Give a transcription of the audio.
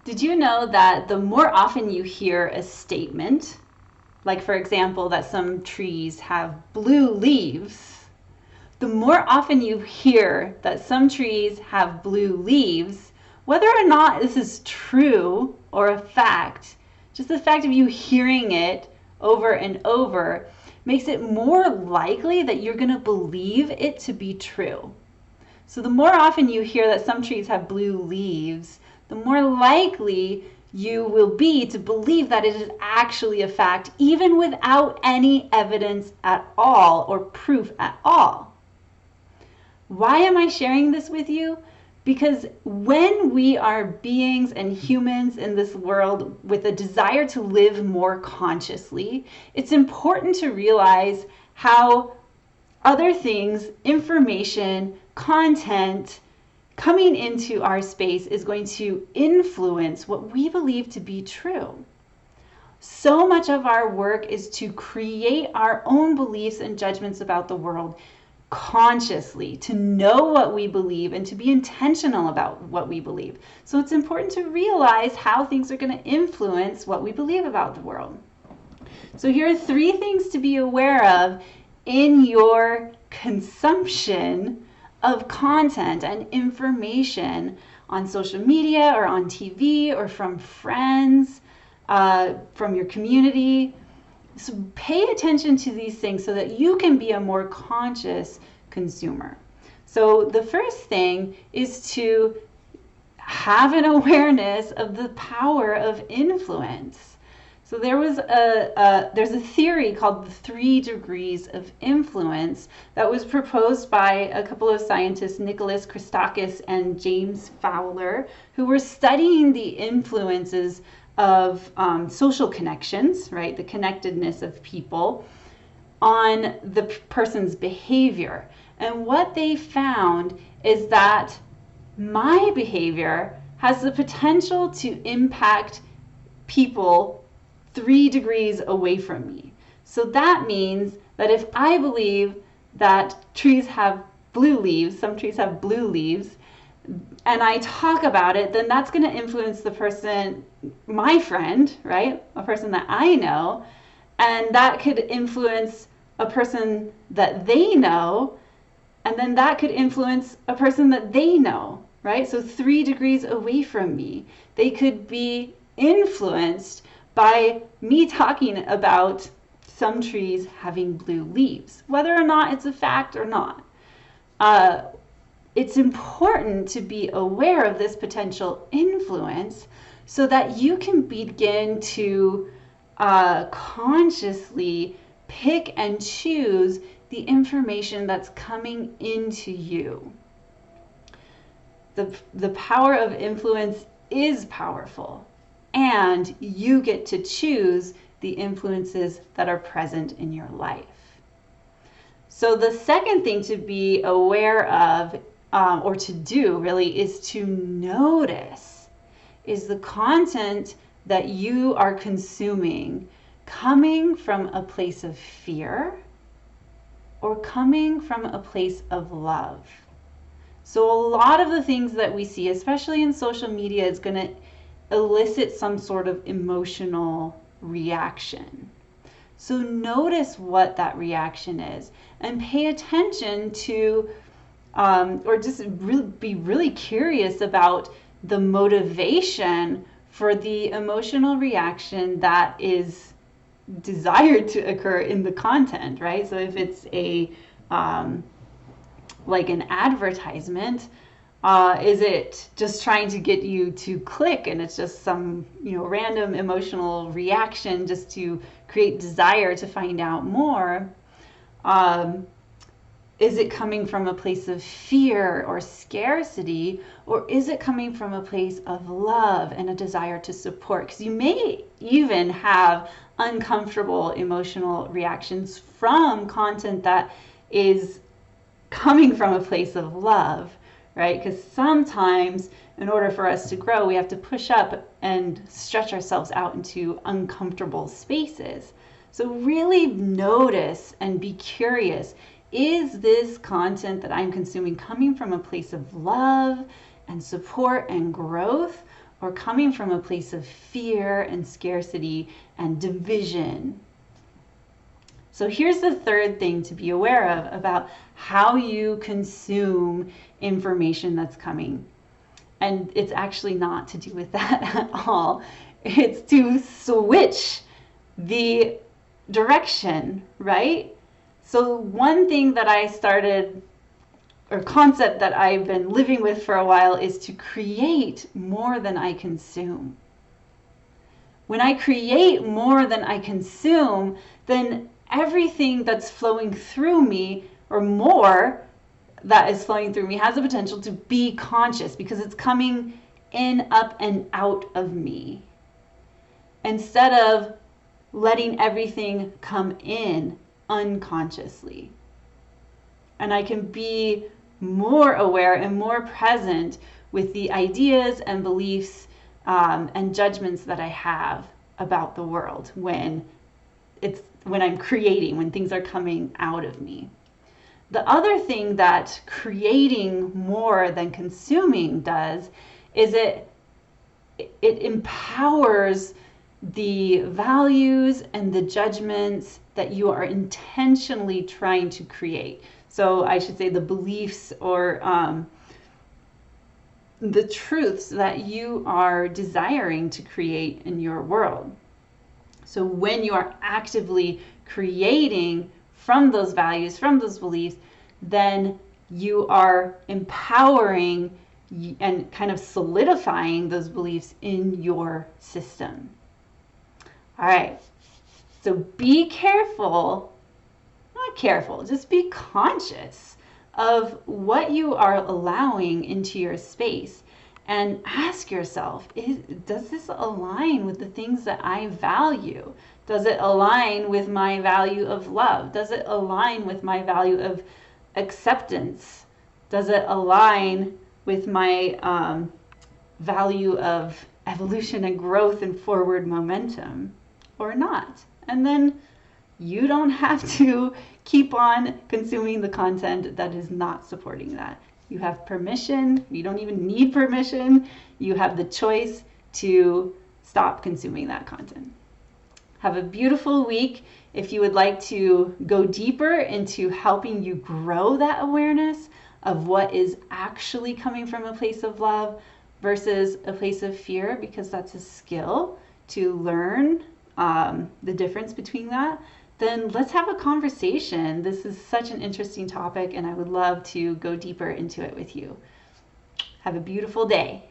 Did you know that the more often you hear a statement, like for example, that some trees have blue leaves, the more often you hear that some trees have blue leaves, whether or not this is true or a fact, just the fact of you hearing it over and over makes it more likely that you're going to believe it to be true. So the more often you hear that some trees have blue leaves, the more likely you will be to believe that it is actually a fact, even without any evidence at all or proof at all. Why am I sharing this with you? Because when we are beings and humans in this world with a desire to live more consciously, it's important to realize how other things, information, content coming into our space is going to influence what we believe to be true. So much of our work is to create our own beliefs and judgments about the world consciously, to know what we believe and to be intentional about what we believe. So it's important to realize how things are going to influence what we believe about the world. So here are 3 things to be aware of in your consumption of content and information on social media or on TV or from friends, from your community. So pay attention to these things so that you can be a more conscious consumer. So the first thing is to have an awareness of the power of influence. So there's a theory called the 3 degrees of influence that was proposed by a couple of scientists, Nicholas Christakis and James Fowler, who were studying the influences of social connections, right, the connectedness of people, on the person's behavior. And what they found is that my behavior has the potential to impact people 3 degrees away from me. So that means that if I believe that trees have blue leaves, some trees have blue leaves, and I talk about it, then that's going to influence the person, my friend, right? A person that I know, and that could influence a person that they know, and then that could influence a person that they know, right? So 3 degrees away from me, they could be influenced by me talking about some trees having blue leaves, whether or not it's a fact or not. It's important to be aware of this potential influence so that you can begin to consciously pick and choose the information that's coming into you. The power of influence is powerful, and you get to choose the influences that are present in your life. So the second thing to be aware of, or to do really, is to notice, is the content that you are consuming coming from a place of fear or coming from a place of love? So a lot of the things that we see, especially in social media, is going to elicit some sort of emotional reaction. So notice what that reaction is and pay attention to, or just be really curious about the motivation for the emotional reaction that is desired to occur in the content, right? So if it's a like an advertisement, is it just trying to get you to click, and it's just some random emotional reaction just to create desire to find out more? Is it coming from a place of fear or scarcity, or is it coming from a place of love and a desire to support? Because you may even have uncomfortable emotional reactions from content that is coming from a place of love, right? Because sometimes in order for us to grow, we have to push up and stretch ourselves out into uncomfortable spaces. So really notice and be curious. Is this content that I'm consuming coming from a place of love and support and growth? or coming from a place of fear and scarcity and division. So here's the third thing to be aware of about how you consume information that's coming. And it's actually not to do with that at all. It's to switch the direction, right? So one thing that I started, or concept that I've been living with for a while, is to create more than I consume. When I create more than I consume, then everything that's flowing through me, or more that is flowing through me, has the potential to be conscious because it's coming in, up, and out of me. Instead of letting everything come in unconsciously. And I can be more aware and more present with the ideas and beliefs and judgments that I have about the world when I'm creating, when things are coming out of me. The other thing that creating more than consuming does is it empowers the values and the judgments that you are intentionally trying to create. So I should say the beliefs or the truths that you are desiring to create in your world. So when you are actively creating from those values, from those beliefs, then you are empowering and kind of solidifying those beliefs in your system. All right, so be careful, not careful, just be conscious of what you are allowing into your space and ask yourself, does this align with the things that I value? Does it align with my value of love? Does it align with my value of acceptance? Does it align with my value of evolution and growth and forward momentum or not? And then you don't have to keep on consuming the content that is not supporting that. You have permission. You don't even need permission. You have the choice to stop consuming that content. Have a beautiful week. If you would like to go deeper into helping you grow that awareness of what is actually coming from a place of love versus a place of fear, because that's a skill to learn the difference between that, then let's have a conversation. This is such an interesting topic, and I would love to go deeper into it with you. Have a beautiful day.